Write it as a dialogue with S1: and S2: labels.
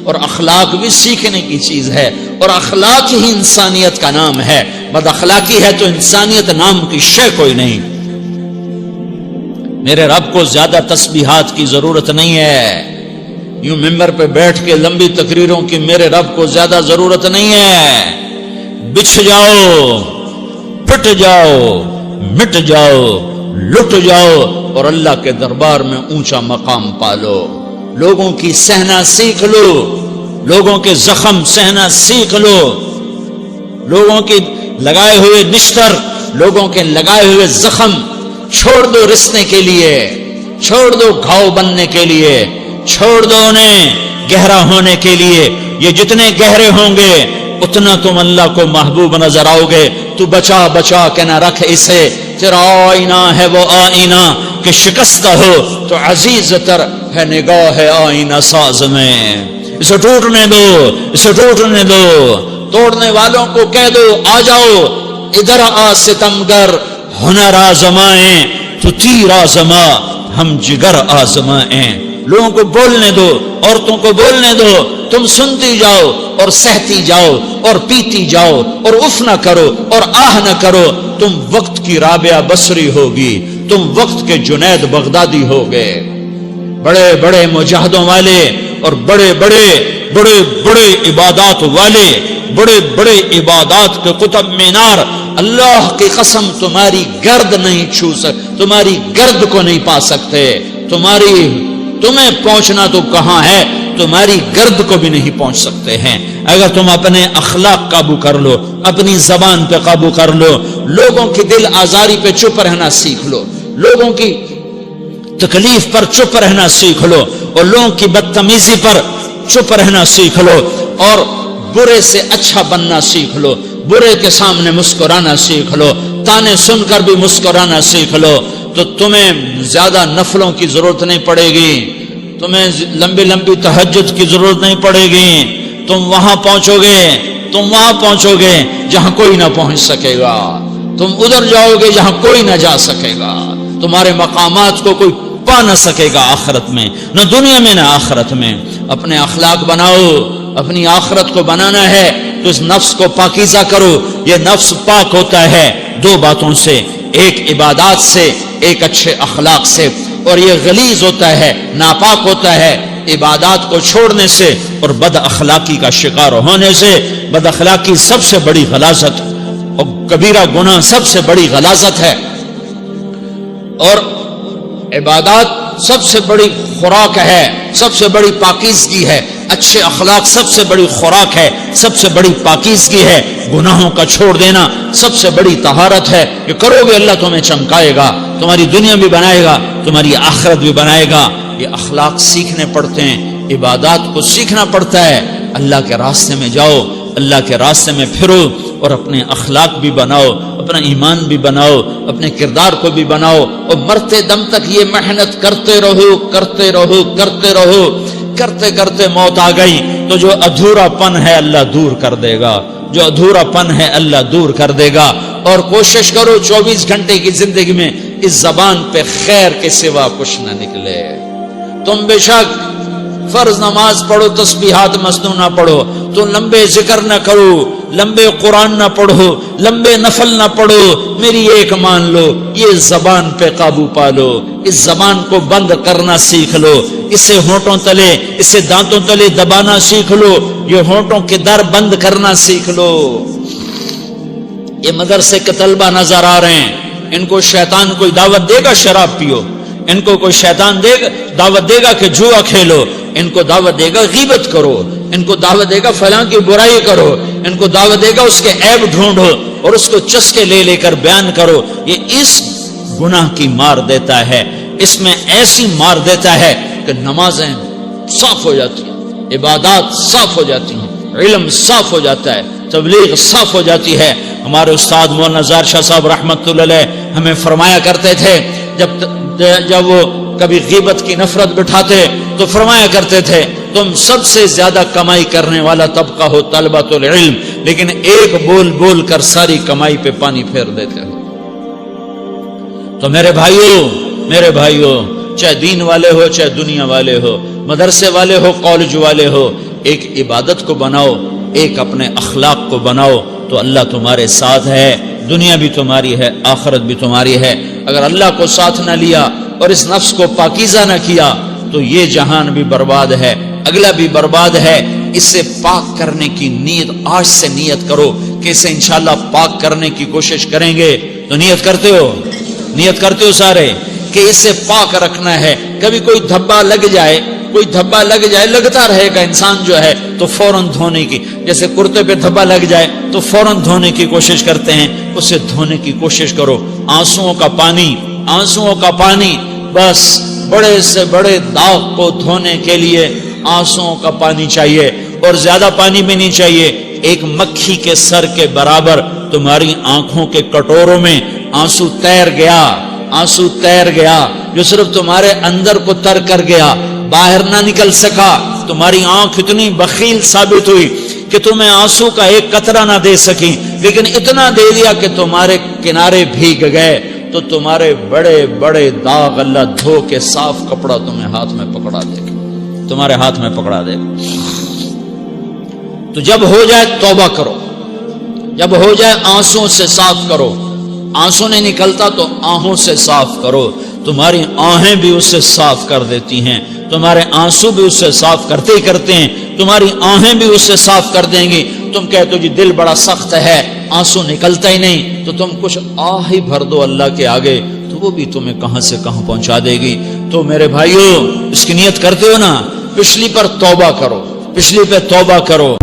S1: اور اخلاق بھی سیکھنے کی چیز ہے، اور اخلاق ہی انسانیت کا نام ہے۔ بد اخلاقی ہے تو انسانیت نام کی شے کوئی نہیں۔ میرے رب کو زیادہ تسبیحات کی ضرورت نہیں ہے، یوں ممبر پہ بیٹھ کے لمبی تقریروں کی میرے رب کو زیادہ ضرورت نہیں ہے۔ بچھ جاؤ، پٹ جاؤ، مٹ جاؤ، لٹ جاؤ اور اللہ کے دربار میں اونچا مقام پالو۔ لوگوں کی سہنا سیکھ لو، لوگوں کے زخم سہنا سیکھ لو، لوگوں کی لگائے ہوئے نشتر، لوگوں کے لگائے ہوئے زخم چھوڑ دو رسنے کے لیے، چھوڑ دو گھاؤ بننے کے لیے، چھوڑ دو انہیں گہرا ہونے کے لیے۔ یہ جتنے گہرے ہوں گے اتنا تم اللہ کو محبوب نظر آؤ گے۔ تو بچا بچا کے نہ رکھ اسے، تیرا آئینہ ہے وہ آئینہ کہ شکستہ ہو تو عزیز تر ہے نگاہ آئینہ ساز میں۔ اسے ٹوٹنے دو، اسے ٹوٹنے دو۔ توڑنے والوں کو کہہ دو آ جاؤ ادھر آ ستمگر، ہنر آزمائیں تو تیر آزما، ہم جگر آزمائیں۔ لوگوں کو بولنے دو، عورتوں کو بولنے دو، تم سنتی جاؤ اور سہتی جاؤ اور پیتی جاؤ اور اف نہ کرو اور آہ نہ کرو۔ تم وقت کی رابعہ بصری ہوگی، تم وقت کے جنید بغدادی ہوگے۔ بڑے بڑے مجاہدوں والے اور بڑے بڑے بڑے بڑے عبادات والے، بڑے بڑے عبادات کے قطب مینار، اللہ کی قسم تمہاری گرد نہیں چھو سکتے، تمہاری گرد کو نہیں پا سکتے۔ تمہیں پہنچنا تو کہاں ہے، تمہاری گرد کو بھی نہیں پہنچ سکتے ہیں۔ اگر تم اپنے اخلاق قابو کر لو، اپنی زبان پہ قابو کر لو، لوگوں کی دل آزاری پہ چپ رہنا سیکھ لو، لوگوں کی تکلیف پر چپ رہنا سیکھ لو، اور لوگوں کی بدتمیزی پر چپ رہنا سیکھ لو، اور برے سے اچھا بننا سیکھ لو، برے کے سامنے مسکرانا سیکھ لو، تانے سن کر بھی مسکرانا سیکھ لو، تو تمہیں زیادہ نفلوں کی ضرورت نہیں پڑے گی، تمہیں لمبی لمبی تہجد کی ضرورت نہیں پڑے گی۔ تم وہاں پہنچو گے، تم وہاں پہنچو گے جہاں کوئی نہ پہنچ سکے گا، تم ادھر جاؤ گے جہاں کوئی نہ جا سکے گا، تمہارے مقامات کو کوئی پا نہ سکے گا آخرت میں، نہ دنیا میں نہ آخرت میں۔ اپنے اخلاق بناؤ، اپنی آخرت کو بنانا ہے تو اس نفس کو پاکیزہ کرو۔ یہ نفس پاک ہوتا ہے دو باتوں سے، ایک عبادات سے، ایک اچھے اخلاق سے، اور یہ غلیظ ہوتا ہے، ناپاک ہوتا ہے عبادات کو چھوڑنے سے اور بد اخلاقی کا شکار ہونے سے۔ بد اخلاقی سب سے بڑی غلاظت اور کبیرہ گناہ سب سے بڑی غلاظت ہے، اور عبادات سب سے بڑی خوراک ہے، سب سے بڑی پاکیزگی ہے۔ اچھے اخلاق سب سے بڑی خوراک ہے، سب سے بڑی پاکیزگی ہے۔ گناہوں کا چھوڑ دینا سب سے بڑی طہارت ہے۔ یہ کرو گے اللہ تمہیں چمکائے گا، تمہاری دنیا بھی بنائے گا، تمہاری آخرت بھی بنائے گا۔ یہ اخلاق سیکھنے پڑتے ہیں، عبادات کو سیکھنا پڑتا ہے۔ اللہ کے راستے میں جاؤ، اللہ کے راستے میں پھرو، اور اپنے اخلاق بھی بناؤ، اپنا ایمان بھی بناؤ، اپنے کردار کو بھی بناؤ، اور مرتے دم تک یہ محنت کرتے رہو، کرتے رہو، کرتے رہو۔ کرتے کرتے موت آ گئی تو جو ادھورا پن ہے اللہ دور کر دے گا، جو ادھورا پن ہے اللہ دور کر دے گا۔ اور کوشش کرو 24 گھنٹے کی زندگی میں اس زبان پہ خیر کے سوا کچھ نہ نکلے۔ تم بے شک فرض نماز پڑھو، تسبیحات مسنون نہ پڑھو، تو لمبے ذکر نہ کرو، لمبے قرآن نہ پڑھو، لمبے نفل نہ پڑھو، میری ایک مان لو، یہ زبان پہ قابو پالو، اس زبان کو بند کرنا سیکھ لو، اسے ہونٹوں تلے، اسے دانتوں تلے دبانا سیکھ لو، یہ ہونٹوں کے در بند کرنا سیکھ لو۔ یہ مدرسے کے طلبہ نظر آ رہے ہیں، ان کو شیطان کوئی دعوت دے گا شراب پیو، ان کو کوئی شیطان دعوت دے گا کہ جوا کھیلو، ان کو دعوت دے گا غیبت کرو، ان کو دعوت دے گا فلاں کی برائی کرو، ان کو دعوت دے گا اس کے عیب ڈھونڈو اور اس کو چسکے لے لے کر بیان کرو۔ یہ اس گناہ کی مار دیتا ہے، اس میں ایسی مار دیتا ہے کہ نمازیں صاف ہو جاتی ہیں، عبادات صاف ہو جاتی ہیں، علم صاف ہو جاتا ہے، تبلیغ صاف ہو جاتی ہے۔ ہمارے استاد مولانا زار شاہ صاحب رحمۃ اللہ علیہ ہمیں فرمایا کرتے تھے، جب وہ کبھی غیبت کی نفرت بٹھاتے تو فرمایا کرتے تھے تم سب سے زیادہ کمائی کرنے والا طبقہ ہو طلبۃ العلم، لیکن ایک بول بول کر ساری کمائی پہ پانی پھیر دیتے ہو۔ تو میرے بھائیوں چاہے دین والے ہو چاہے دنیا والے ہو، مدرسے والے ہو کالج والے ہو، ایک عبادت کو بناؤ، ایک اپنے اخلاق کو بناؤ، تو اللہ تمہارے ساتھ ہے، دنیا بھی تمہاری ہے، آخرت بھی تمہاری ہے۔ اگر اللہ کو ساتھ نہ لیا اور اس نفس کو پاکیزہ نہ کیا تو یہ جہان بھی برباد ہے، اگلا بھی برباد ہے۔ اسے پاک کرنے کی نیت آج سے نیت کرو کہ اسے انشاءاللہ پاک کرنے کی کوشش کریں گے۔ تو نیت کرتے ہو سارے کہ اسے پاک رکھنا ہے۔ کبھی کوئی دھبا لگ جائے، لگتا رہے گا انسان جو ہے تو فوراً دھونے کی، جیسے کرتے پہ دھبا لگ جائے تو فوراً دھونے کی کوشش کرتے ہیں، اسے دھونے کی کوشش کرو۔ آنسوؤں کا پانی بس بڑے سے بڑے داغ کو دھونے کے لیے آنسوؤں کا پانی چاہیے، اور زیادہ پانی بھی نہیں چاہیے۔ ایک مکھی کے سر کے برابر تمہاری آنکھوں کے کٹوروں میں آنسو تیر گیا جو صرف تمہارے اندر کو تر کر گیا، باہر نہ نکل سکا۔ تمہاری آنکھ اتنی بخیل ثابت ہوئی کہ تمہیں آنسو کا ایک قطرہ نہ دے سکی، لیکن اتنا دے دیا کہ تمہارے کنارے بھیگ گئے۔ تو تمہارے بڑے بڑے داغ اللہ دھو کے صاف کپڑا تمہیں ہاتھ میں پکڑا دے گا، تمہارے ہاتھ میں پکڑا دے گا۔ تو جب ہو جائے توبہ کرو، جب ہو جائے آنسوں سے صاف کرو۔ آنسو نہیں نکلتا تو آہوں سے صاف کرو، تمہاری آہیں بھی اسے صاف کر دیتی ہیں، تمہارے آنسو بھی اسے صاف کرتے ہی کرتے ہیں، تمہاری آہیں بھی اسے صاف کر دیں گی۔ تم کہتے ہو جی دل بڑا سخت ہے، آنسو نکلتا ہی نہیں، تو تم کچھ آہ ہی بھر دو اللہ کے آگے، تو وہ بھی تمہیں کہاں سے کہاں پہنچا دے گی۔ تو میرے بھائیو، اس کی نیت کرتے ہو نا، پچھلی پر توبہ کرو، پچھلی پہ توبہ کرو۔